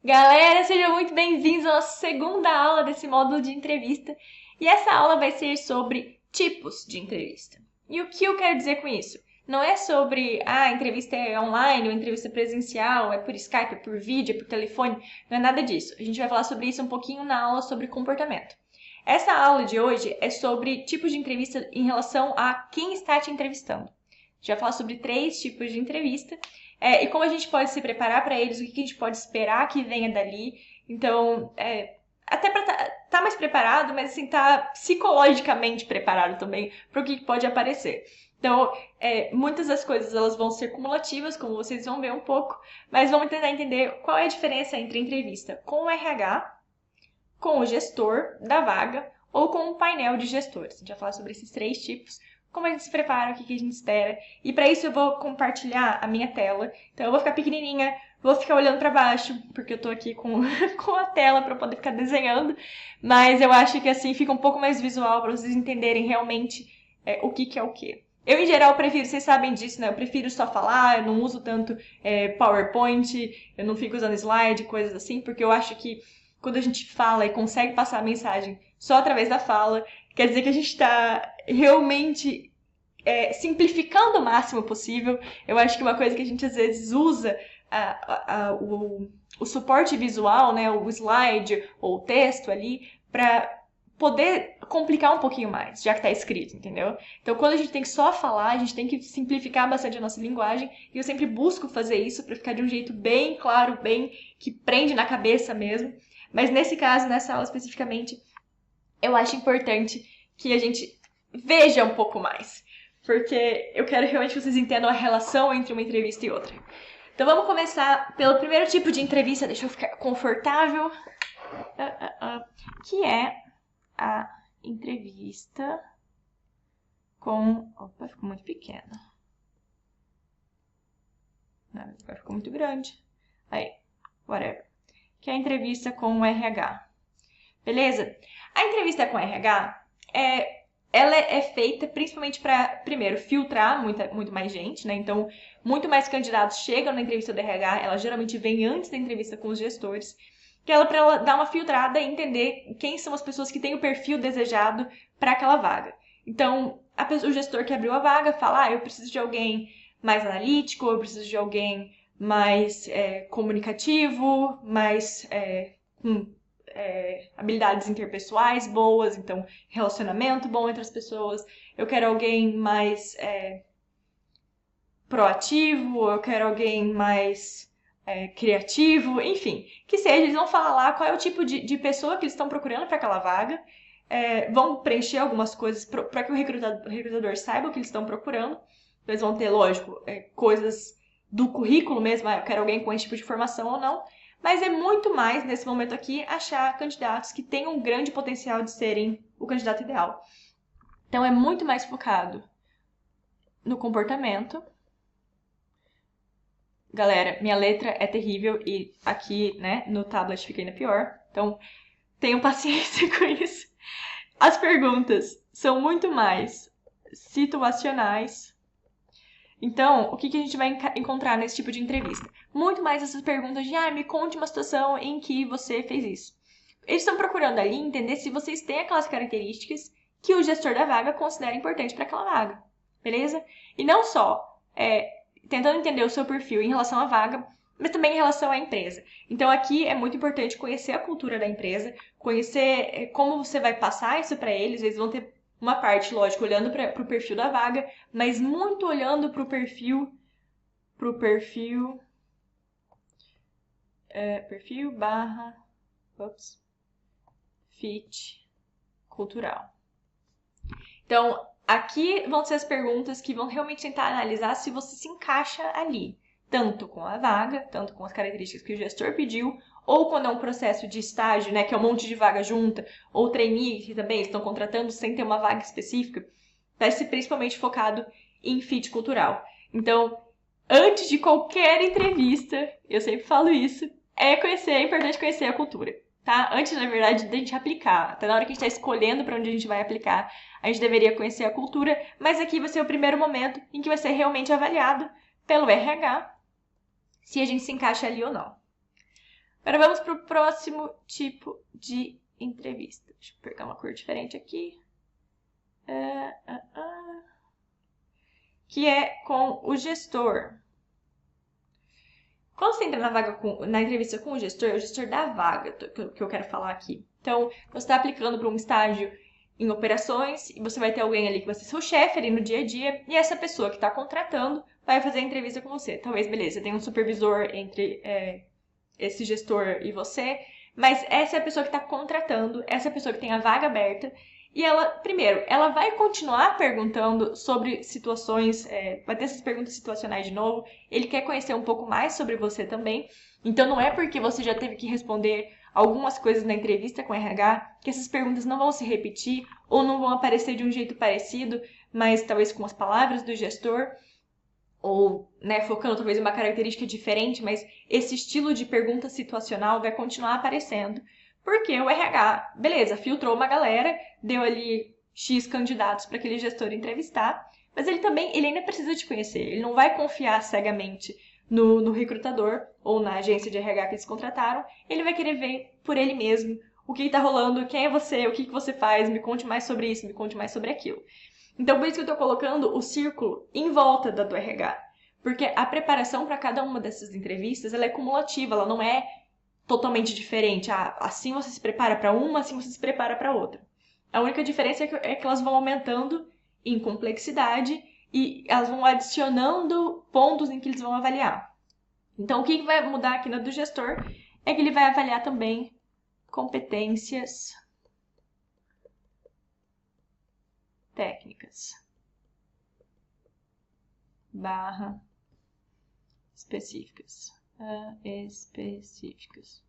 Galera, sejam muito bem-vindos à nossa segunda aula desse módulo de entrevista. E essa aula vai ser sobre tipos de entrevista. E o que eu quero dizer com isso? Não é sobre, a entrevista é online ou entrevista presencial, é por Skype, é por vídeo, é por telefone, não é nada disso. A gente vai falar sobre isso um pouquinho na aula sobre comportamento. Essa aula de hoje é sobre tipos de entrevista em relação a quem está te entrevistando. A gente vai falar sobre 3 tipos de entrevista e como a gente pode se preparar para eles, o que a gente pode esperar que venha dali. Então, até para tá mais preparado, mas assim, tá psicologicamente preparado também para o que pode aparecer. Então, muitas das coisas elas vão ser cumulativas, como vocês vão ver um pouco, mas vamos tentar entender qual é a diferença entre entrevista com o RH, com o gestor da vaga ou com um painel de gestores. A gente vai falar sobre esses 3 tipos, como a gente se prepara, o que a gente espera. E para isso eu vou compartilhar a minha tela. Então eu vou ficar pequenininha, vou ficar olhando para baixo, porque eu tô aqui com, com a tela para poder ficar desenhando. Mas eu acho que assim fica um pouco mais visual para vocês entenderem realmente o que é o que. Eu, em geral, prefiro, vocês sabem disso, né? Eu prefiro só falar, eu não uso tanto PowerPoint, eu não fico usando slide, coisas assim, porque eu acho que quando a gente fala e consegue passar a mensagem só através da fala, quer dizer que a gente está realmente simplificando o máximo possível. Eu acho que uma coisa que a gente às vezes usa o suporte visual, né, o slide ou o texto ali, para poder complicar um pouquinho mais, já que está escrito, entendeu? Então, quando a gente tem que só falar, a gente tem que simplificar bastante a nossa linguagem, e eu sempre busco fazer isso para ficar de um jeito bem claro, bem que prende na cabeça mesmo. Mas nesse caso, nessa aula especificamente, eu acho importante que a gente veja um pouco mais. Porque eu quero realmente que vocês entendam a relação entre uma entrevista e outra. Então vamos começar pelo primeiro tipo de entrevista, deixa eu ficar confortável, que é a entrevista com... Opa, ficou muito pequena. Não, agora ficou muito grande. Aí, whatever. Que é a entrevista com o RH. Beleza? A entrevista com RH, ela é feita principalmente para, primeiro, filtrar muito mais gente, né? Então, muito mais candidatos chegam na entrevista do RH, ela geralmente vem antes da entrevista com os gestores, que ela para ela dar uma filtrada e entender quem são as pessoas que têm o perfil desejado para aquela vaga. Então, o gestor que abriu a vaga fala, eu preciso de alguém mais analítico, eu preciso de alguém mais comunicativo, mais com habilidades interpessoais boas, então relacionamento bom entre as pessoas. Eu quero alguém mais proativo, eu quero alguém mais criativo, enfim, que seja, eles vão falar lá qual é o tipo de pessoa que eles estão procurando para aquela vaga, vão preencher algumas coisas para que o recrutador saiba o que eles estão procurando. Eles vão ter, lógico, coisas do currículo mesmo, eu quero alguém com esse tipo de formação ou não, mas é muito mais, nesse momento aqui, achar candidatos que tenham um grande potencial de serem o candidato ideal. Então é muito mais focado no comportamento. Galera, minha letra é terrível e aqui, né, no tablet fica ainda pior. Então, tenham paciência com isso. As perguntas são muito mais situacionais. Então, o que a gente vai encontrar nesse tipo de entrevista? Muito mais essas perguntas de, me conte uma situação em que você fez isso. Eles estão procurando ali entender se vocês têm aquelas características que o gestor da vaga considera importante para aquela vaga, beleza? E não só tentando entender o seu perfil em relação à vaga, mas também em relação à empresa. Então aqui é muito importante conhecer a cultura da empresa, conhecer como você vai passar isso para eles. Eles vão ter uma parte, lógico, olhando para o perfil da vaga, mas muito olhando para o perfil barra fit cultural. Então, aqui vão ser as perguntas que vão realmente tentar analisar se você se encaixa ali, tanto com a vaga, tanto com as características que o gestor pediu, ou quando é um processo de estágio, né, que é um monte de vaga junta, ou trainee, que também estão contratando sem ter uma vaga específica, vai ser principalmente focado em fit cultural. Então, antes de qualquer entrevista, eu sempre falo isso, é importante conhecer a cultura. Tá? Antes, na verdade, da gente aplicar, até na hora que a gente está escolhendo para onde a gente vai aplicar, a gente deveria conhecer a cultura, mas aqui vai ser o primeiro momento em que vai ser realmente avaliado pelo RH se a gente se encaixa ali ou não. Agora vamos para o próximo tipo de entrevista. Deixa eu pegar uma cor diferente aqui. Que é com o gestor. Quando você entra na entrevista com o gestor, é o gestor da vaga que eu quero falar aqui. Então, você está aplicando para um estágio em operações e você vai ter alguém ali que vai ser seu chefe ali no dia a dia, e essa pessoa que está contratando vai fazer a entrevista com você. Talvez, beleza, você tem um supervisor entre esse gestor e você, mas essa é a pessoa que está contratando, essa é a pessoa que tem a vaga aberta, e ela, primeiro, ela vai continuar perguntando sobre situações, vai ter essas perguntas situacionais de novo, ele quer conhecer um pouco mais sobre você também, então não é porque você já teve que responder algumas coisas na entrevista com o RH que essas perguntas não vão se repetir ou não vão aparecer de um jeito parecido, mas talvez com as palavras do gestor, ou né, focando talvez em uma característica diferente, mas esse estilo de pergunta situacional vai continuar aparecendo, porque o RH, beleza, filtrou uma galera, deu ali X candidatos para aquele gestor entrevistar, mas ele ainda precisa te conhecer, ele não vai confiar cegamente no recrutador ou na agência de RH que eles contrataram, ele vai querer ver por ele mesmo o que está rolando, quem é você, o que você faz, me conte mais sobre isso, me conte mais sobre aquilo. Então, por isso que eu estou colocando o círculo em volta da do RH. Porque a preparação para cada uma dessas entrevistas ela é cumulativa, ela não é totalmente diferente. Ah, assim você se prepara para uma, assim você se prepara para outra. A única diferença é que elas vão aumentando em complexidade e elas vão adicionando pontos em que eles vão avaliar. Então, o que vai mudar aqui na do gestor é que ele vai avaliar também competências técnicas barra específicas. Específicas.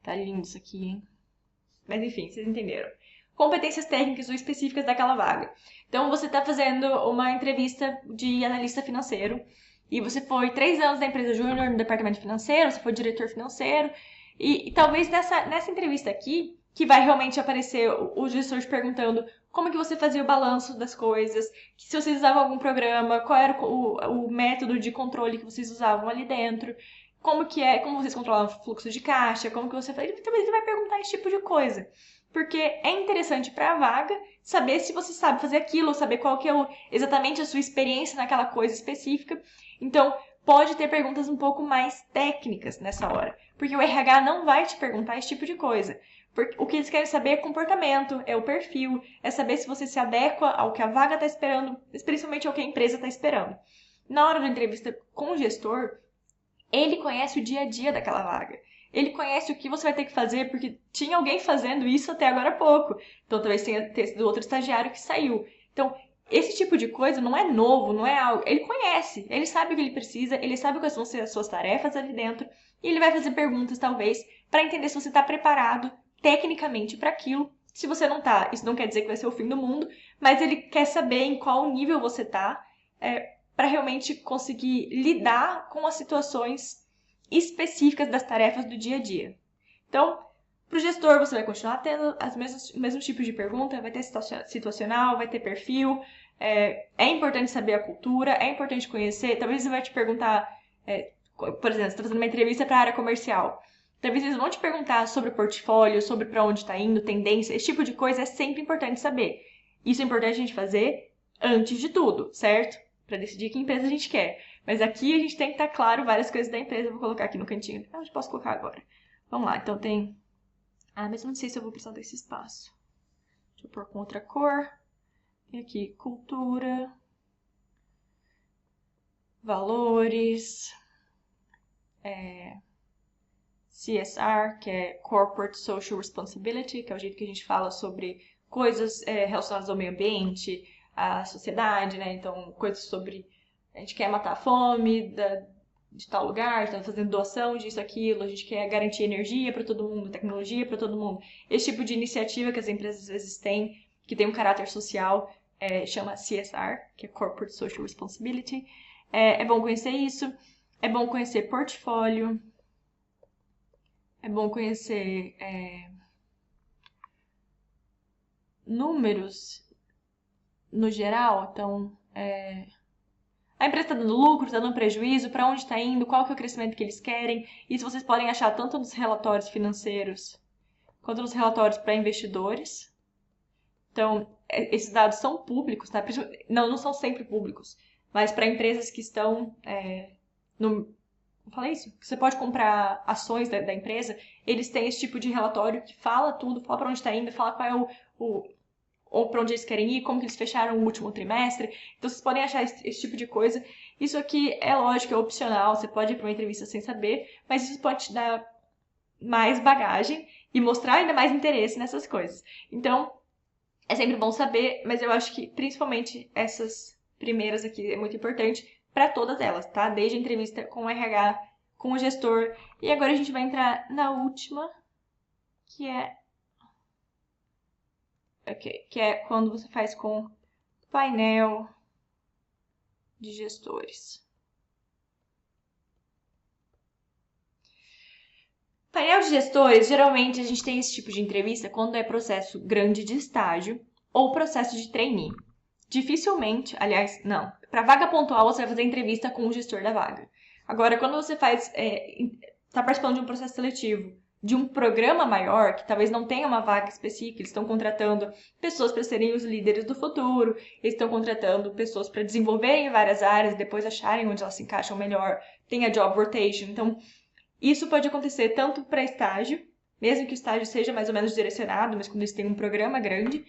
Tá lindo isso aqui, hein? Mas enfim, vocês entenderam. Competências técnicas ou específicas daquela vaga. Então, você está fazendo uma entrevista de analista financeiro e você foi 3 anos na empresa júnior no departamento financeiro, você foi diretor financeiro e talvez nessa entrevista aqui, que vai realmente aparecer o gestor te perguntando como que você fazia o balanço das coisas, se vocês usavam algum programa, qual era o método de controle que vocês usavam ali dentro, como vocês controlavam o fluxo de caixa, como que você fazia. Talvez ele vai perguntar esse tipo de coisa. Porque é interessante para a vaga saber se você sabe fazer aquilo, saber qual que é exatamente a sua experiência naquela coisa específica. Então, pode ter perguntas um pouco mais técnicas nessa hora, porque o RH não vai te perguntar esse tipo de coisa. Porque o que eles querem saber é comportamento, é o perfil, é saber se você se adequa ao que a vaga está esperando, principalmente ao que a empresa está esperando. Na hora da entrevista com o gestor, ele conhece o dia a dia daquela vaga. Ele conhece o que você vai ter que fazer, porque tinha alguém fazendo isso até agora há pouco. Então talvez tenha sido outro estagiário que saiu. Então, esse tipo de coisa não é novo, não é algo. Ele conhece, ele sabe o que ele precisa, ele sabe quais vão ser as suas tarefas ali dentro, e ele vai fazer perguntas, talvez, para entender se você está preparado tecnicamente para aquilo. Se você não tá, isso não quer dizer que vai ser o fim do mundo, mas ele quer saber em qual nível você tá, para realmente conseguir lidar com as situações específicas das tarefas do dia a dia. Então, para o gestor, você vai continuar tendo os mesmos tipos de pergunta, vai ter situacional, vai ter perfil, é importante saber a cultura, é importante conhecer, talvez ele vai te perguntar, por exemplo, você está fazendo uma entrevista para a área comercial, talvez eles vão te perguntar sobre o portfólio, sobre para onde está indo, tendência, esse tipo de coisa é sempre importante saber. Isso é importante a gente fazer antes de tudo, certo? Para decidir que empresa a gente quer. Mas aqui a gente tem que estar claro várias coisas da empresa. Eu vou colocar aqui no cantinho. Ah, eu posso colocar agora. Vamos lá, então tem... Ah, mas eu não sei se eu vou precisar desse espaço. Deixa eu pôr com outra cor. Tem aqui cultura, valores, CSR, que é Corporate Social Responsibility, que é o jeito que a gente fala sobre coisas relacionadas ao meio ambiente, à sociedade, né? Então, coisas sobre a gente quer matar a fome de tal lugar, está fazendo doação disso, aquilo, a gente quer garantir energia para todo mundo, tecnologia para todo mundo. Esse tipo de iniciativa que as empresas às vezes têm, que tem um caráter social, chama CSR, que é Corporate Social Responsibility. É bom conhecer isso, é bom conhecer portfólio, é bom conhecer números no geral, então A empresa está dando lucro, está dando prejuízo, para onde está indo, qual que é o crescimento que eles querem. Isso vocês podem achar tanto nos relatórios financeiros quanto nos relatórios para investidores. Então, esses dados são públicos, tá? Não são sempre públicos, mas para empresas que estão no... Eu falei isso? Que você pode comprar ações da empresa, eles têm esse tipo de relatório que fala tudo, fala para onde está indo, fala qual é ou para onde eles querem ir, como que eles fecharam o último trimestre. Então, vocês podem achar esse tipo de coisa. Isso aqui é lógico, é opcional, você pode ir para uma entrevista sem saber, mas isso pode te dar mais bagagem e mostrar ainda mais interesse nessas coisas. Então, é sempre bom saber, mas eu acho que principalmente essas primeiras aqui é muito importante para todas elas, tá? Desde a entrevista com o RH, com o gestor. E agora a gente vai entrar na última, que é que é quando você faz com painel de gestores. Painel de gestores, geralmente a gente tem esse tipo de entrevista quando é processo grande de estágio ou processo de trainee. Dificilmente, aliás, não. Para vaga pontual, você vai fazer entrevista com o gestor da vaga. Agora, quando você está participando de um processo seletivo de um programa maior, que talvez não tenha uma vaga específica, eles estão contratando pessoas para serem os líderes do futuro, eles estão contratando pessoas para desenvolverem várias áreas, depois acharem onde elas se encaixam melhor, tem a job rotation. Então, isso pode acontecer tanto para estágio, mesmo que o estágio seja mais ou menos direcionado, mas quando eles têm um programa grande.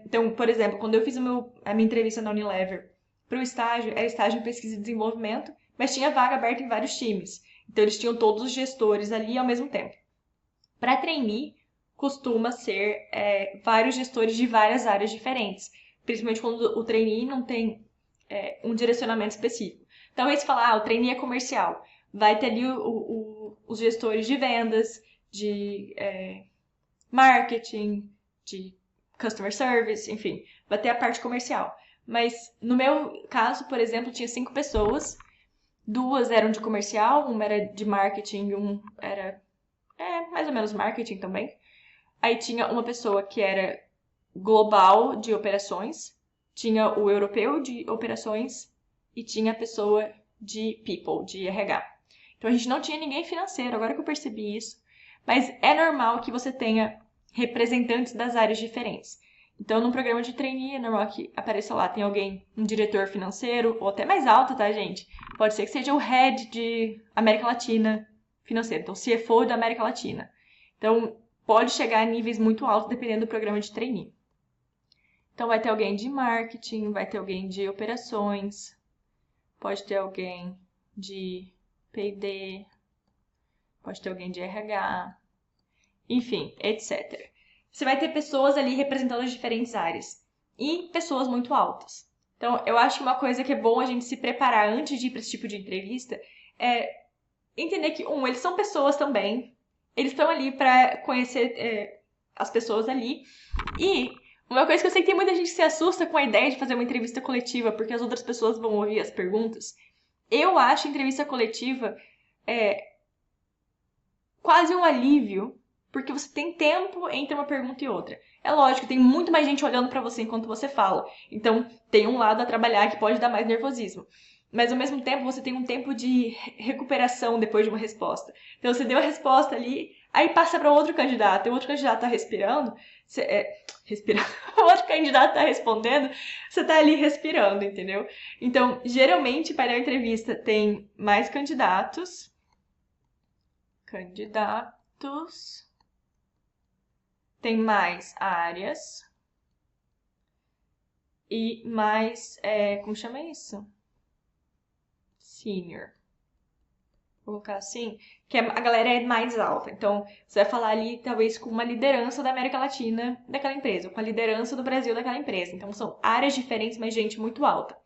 Então, por exemplo, quando eu fiz a minha entrevista na Unilever para o estágio, era estágio em pesquisa e desenvolvimento, mas tinha vaga aberta em vários times. Então, eles tinham todos os gestores ali ao mesmo tempo. Para trainee, costuma ser vários gestores de várias áreas diferentes, principalmente quando o trainee não tem um direcionamento específico. Talvez falar, o trainee é comercial. Vai ter ali os gestores de vendas, de marketing, de customer service, enfim, vai ter a parte comercial. Mas no meu caso, por exemplo, tinha 5 pessoas, 2 eram de comercial, uma era de marketing e um era mais ou menos marketing também. Aí tinha uma pessoa que era global de operações, tinha o europeu de operações e tinha a pessoa de people, de RH. Então a gente não tinha ninguém financeiro, agora que eu percebi isso. Mas é normal que você tenha representantes das áreas diferentes. Então, num programa de trainee, é normal que apareça lá, tem alguém, um diretor financeiro, ou até mais alto, tá, gente? Pode ser que seja o head de América Latina financeiro, então CFO da América Latina. Então, pode chegar a níveis muito altos dependendo do programa de trainee. Então, vai ter alguém de marketing, vai ter alguém de operações, pode ter alguém de P&D, pode ter alguém de RH, enfim, etc. Você vai ter pessoas ali representando as diferentes áreas e pessoas muito altas. Então, eu acho que uma coisa que é bom a gente se preparar antes de ir para esse tipo de entrevista é entender que, eles são pessoas também, eles estão ali para conhecer as pessoas ali. E uma coisa que eu sei que tem muita gente que se assusta com a ideia de fazer uma entrevista coletiva, porque as outras pessoas vão ouvir as perguntas. Eu acho a entrevista coletiva quase um alívio, porque você tem tempo entre uma pergunta e outra. É lógico, tem muito mais gente olhando para você enquanto você fala. Então, tem um lado a trabalhar que pode dar mais nervosismo. Mas, ao mesmo tempo, você tem um tempo de recuperação depois de uma resposta. Então, você deu a resposta ali, aí passa para outro candidato, e o outro candidato está respirando, o outro candidato está respondendo, você está ali respirando, entendeu? Então, geralmente, para a entrevista, tem mais candidatos, tem mais áreas e mais, como chama isso? Senior. Vou colocar assim, que a galera é mais alta. Então, você vai falar ali, talvez, com uma liderança da América Latina daquela empresa, ou com a liderança do Brasil daquela empresa. Então, são áreas diferentes, mas gente muito alta.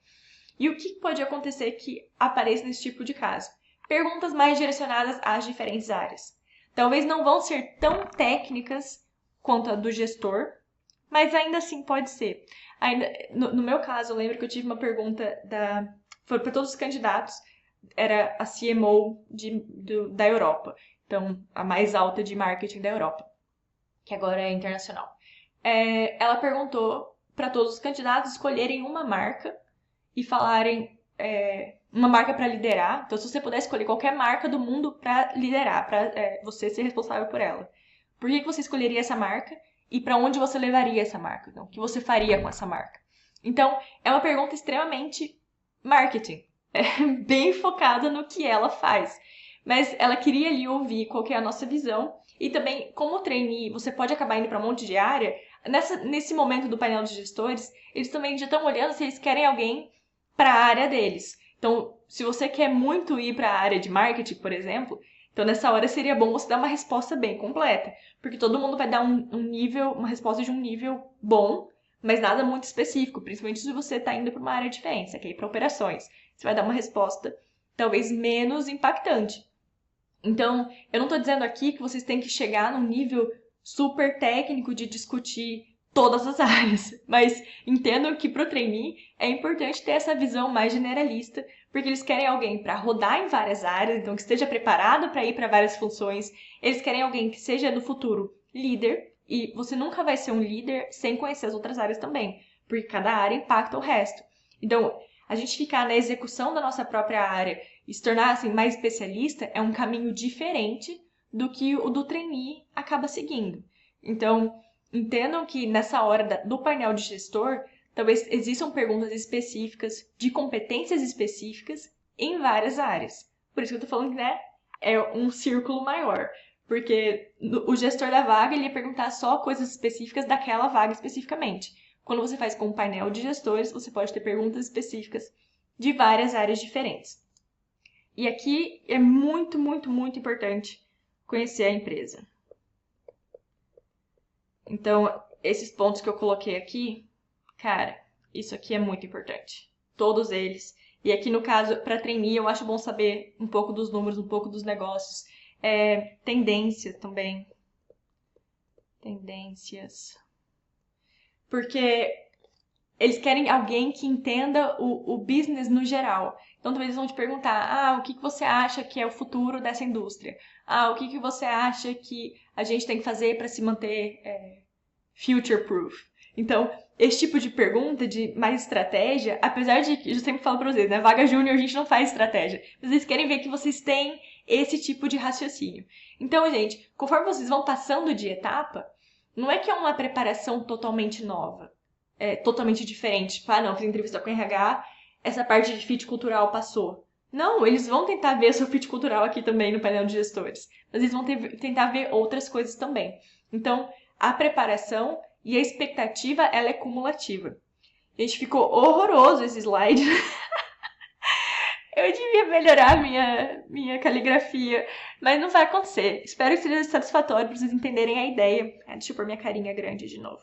E o que pode acontecer que apareça nesse tipo de caso? Perguntas mais direcionadas às diferentes áreas. Talvez não vão ser tão técnicas quanto a do gestor, mas ainda assim pode ser. Ainda, no meu caso, eu lembro que eu tive uma pergunta foi para todos os candidatos, era a CMO da Europa, então a mais alta de marketing da Europa, que agora é internacional. Ela perguntou para todos os candidatos escolherem uma marca e falarem uma marca para liderar. Então, se você puder escolher qualquer marca do mundo para liderar, para você ser responsável por ela, por que você escolheria essa marca e para onde você levaria essa marca? Então, o que você faria com essa marca? Então, é uma pergunta extremamente marketing, bem focada no que ela faz. Mas ela queria ali ouvir qual que é a nossa visão e também, como trainee, você pode acabar indo para um monte de área. Nesse momento do painel de gestores, eles também já estão olhando se eles querem alguém para a área deles. Então, se você quer muito ir para a área de marketing, por exemplo, então nessa hora seria bom você dar uma resposta bem completa, porque todo mundo vai dar uma resposta de um nível bom, mas nada muito específico, principalmente se você está indo para uma área diferente, você quer ir para operações, você vai dar uma resposta talvez menos impactante. Então, eu não estou dizendo aqui que vocês têm que chegar num nível super técnico de discutir todas as áreas, mas entendam que para o trainee é importante ter essa visão mais generalista, porque eles querem alguém para rodar em várias áreas, então que esteja preparado para ir para várias funções, eles querem alguém que seja no futuro líder, e você nunca vai ser um líder sem conhecer as outras áreas também, porque cada área impacta o resto. Então, a gente ficar na execução da nossa própria área e se tornar assim, mais especialista é um caminho diferente do que o do trainee acaba seguindo. Então, entendam que nessa hora do painel de gestor, talvez existam perguntas específicas, de competências específicas em várias áreas. Por isso que eu tô falando que, né, é um círculo maior. Porque o gestor da vaga, ele ia perguntar só coisas específicas daquela vaga especificamente. Quando você faz com um painel de gestores, você pode ter perguntas específicas de várias áreas diferentes. E aqui é muito, muito, muito importante conhecer a empresa. Então, esses pontos que eu coloquei aqui, cara, isso aqui é muito importante. Todos eles. E aqui, no caso, para trainee, eu acho bom saber um pouco dos números, um pouco dos negócios. Tendência também. Tendências. Porque eles querem alguém que entenda o business no geral. Então, talvez eles vão te perguntar, o que você acha que é o futuro dessa indústria? O que você acha que a gente tem que fazer para se manter future-proof? Então, esse tipo de pergunta de mais estratégia, apesar de que eu sempre falo para vocês, né? Vaga júnior a gente não faz estratégia. Mas eles querem ver que vocês têm esse tipo de raciocínio. Então, gente, conforme vocês vão passando de etapa, não é que é uma preparação totalmente nova. Totalmente diferente. Tipo, não, fiz entrevista com RH, essa parte de fit cultural passou. Não, eles vão tentar ver o seu fit cultural aqui também no painel de gestores. Mas eles vão tentar ver outras coisas também. Então, a preparação e a expectativa, ela é cumulativa. Gente, ficou horroroso esse slide. Eu devia melhorar minha caligrafia, mas não vai acontecer. Espero que seja satisfatório para vocês entenderem a ideia. Deixa eu pôr minha carinha grande de novo.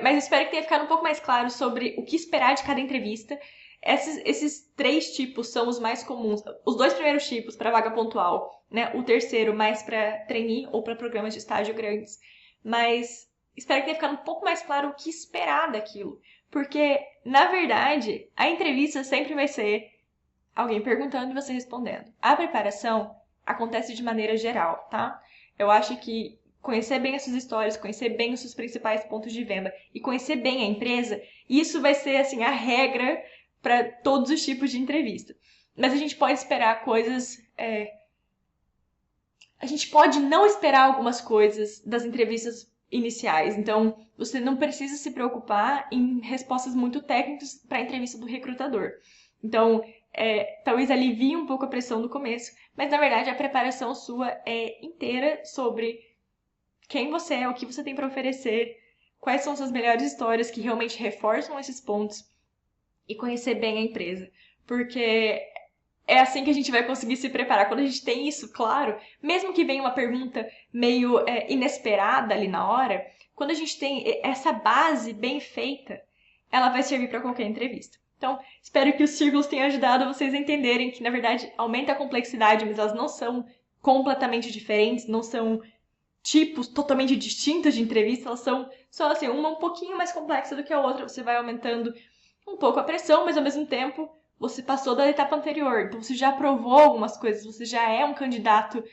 Mas espero que tenha ficado um pouco mais claro sobre o que esperar de cada entrevista. Esses 3 tipos são os mais comuns. Os 2 primeiros tipos para vaga pontual, né? O terceiro mais para trainee ou para programas de estágio grandes. Mas espero que tenha ficado um pouco mais claro o que esperar daquilo. Porque, na verdade, a entrevista sempre vai ser alguém perguntando e você respondendo. A preparação acontece de maneira geral, tá? Eu acho que conhecer bem as suas histórias, conhecer bem os seus principais pontos de venda e conhecer bem a empresa, isso vai ser assim a regra para todos os tipos de entrevista. Mas a gente pode esperar coisas. A gente pode não esperar algumas coisas das entrevistas iniciais. Então, você não precisa se preocupar em respostas muito técnicas para a entrevista do recrutador. Então, talvez alivie um pouco a pressão do começo, mas na verdade a preparação sua é inteira sobre quem você é, o que você tem para oferecer, quais são suas melhores histórias que realmente reforçam esses pontos e conhecer bem a empresa. Porque é assim que a gente vai conseguir se preparar. Quando a gente tem isso claro, mesmo que venha uma pergunta meio inesperada ali na hora, quando a gente tem essa base bem feita, ela vai servir para qualquer entrevista. Então, espero que os círculos tenham ajudado vocês a entenderem que, na verdade, aumenta a complexidade, mas elas não são completamente diferentes, não são tipos totalmente distintos de entrevista, elas são só assim, uma um pouquinho mais complexa do que a outra, você vai aumentando um pouco a pressão, mas ao mesmo tempo você passou da etapa anterior, então você já provou algumas coisas, você já é um candidato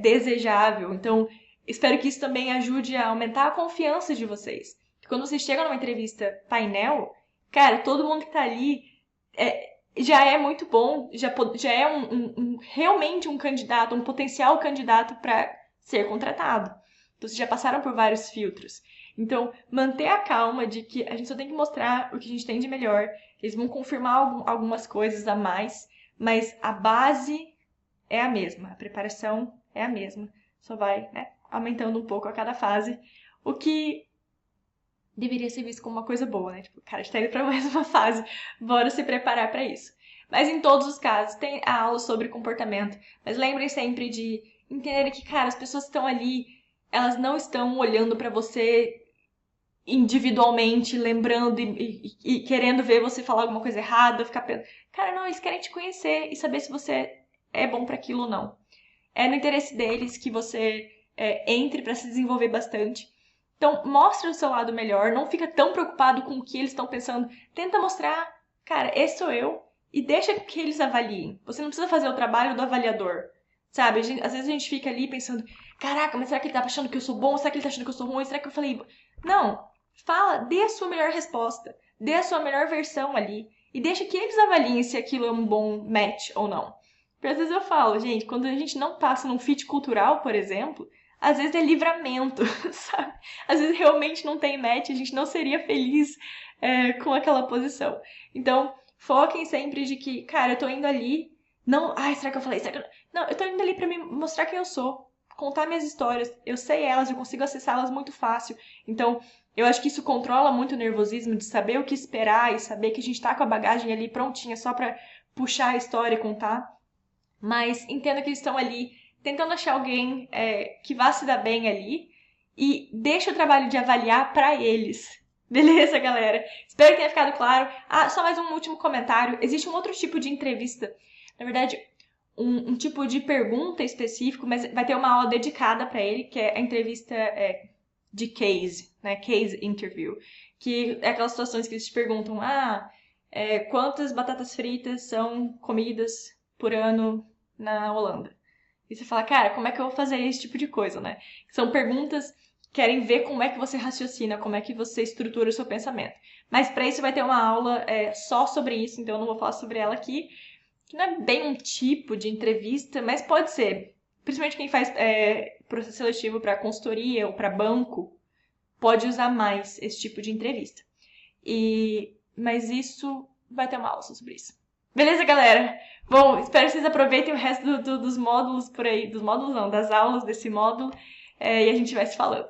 desejável, então espero que isso também ajude a aumentar a confiança de vocês. Quando vocês chegam numa entrevista painel, cara, todo mundo que tá ali já é muito bom, já é realmente um candidato, um potencial candidato para ser contratado. Então, vocês já passaram por vários filtros. Então, manter a calma de que a gente só tem que mostrar o que a gente tem de melhor. Eles vão confirmar algumas coisas a mais, mas a base é a mesma, a preparação é a mesma. Só vai, né, aumentando um pouco a cada fase, o que deveria ser visto como uma coisa boa, né? Tipo, cara, a gente tá indo pra mais uma fase, bora se preparar pra isso. Mas em todos os casos, tem a aula sobre comportamento. Mas lembrem sempre de entender que, cara, as pessoas que estão ali, elas não estão olhando pra você individualmente, lembrando e querendo ver você falar alguma coisa errada, ficar pensando. Cara, não, eles querem te conhecer e saber se você é bom pra aquilo ou não. É no interesse deles que você entre pra se desenvolver bastante. Então, mostra o seu lado melhor, não fica tão preocupado com o que eles estão pensando. Tenta mostrar, cara, esse sou eu, e deixa que eles avaliem. Você não precisa fazer o trabalho do avaliador, sabe? Às vezes a gente fica ali pensando, caraca, mas será que ele tá achando que eu sou bom? Será que ele tá achando que eu sou ruim? Será que eu falei... Não, fala, dê a sua melhor resposta, dê a sua melhor versão ali, e deixa que eles avaliem se aquilo é um bom match ou não. Porque às vezes eu falo, gente, quando a gente não passa num fit cultural, por exemplo, às vezes é livramento, sabe? Às vezes realmente não tem match, a gente não seria feliz com aquela posição. Então, foquem sempre de que, cara, eu tô indo ali, não, ai, será que eu falei? Será que eu... Não, eu tô indo ali pra me mostrar quem eu sou, contar minhas histórias, eu sei elas, eu consigo acessá-las muito fácil. Então, eu acho que isso controla muito o nervosismo de saber o que esperar e saber que a gente tá com a bagagem ali prontinha só pra puxar a história e contar. Mas entenda que eles estão ali tentando achar alguém que vá se dar bem ali e deixa o trabalho de avaliar pra eles. Beleza, galera? Espero que tenha ficado claro. Ah, só mais um último comentário. Existe um outro tipo de entrevista, na verdade, um tipo de pergunta específico, mas vai ter uma aula dedicada pra ele, que é a entrevista de case, né? Case interview, que é aquelas situações que eles te perguntam, quantas batatas fritas são comidas por ano na Holanda? E você fala, cara, como é que eu vou fazer esse tipo de coisa, né? São perguntas que querem ver como é que você raciocina, como é que você estrutura o seu pensamento. Mas para isso vai ter uma aula só sobre isso, então eu não vou falar sobre ela aqui, que não é bem um tipo de entrevista, mas pode ser. Principalmente quem faz processo seletivo para consultoria ou para banco, pode usar mais esse tipo de entrevista. Mas isso vai ter uma aula sobre isso. Beleza, galera? Bom, espero que vocês aproveitem o resto dos módulos por aí. Dos módulos não, das aulas desse módulo. E a gente vai se falando.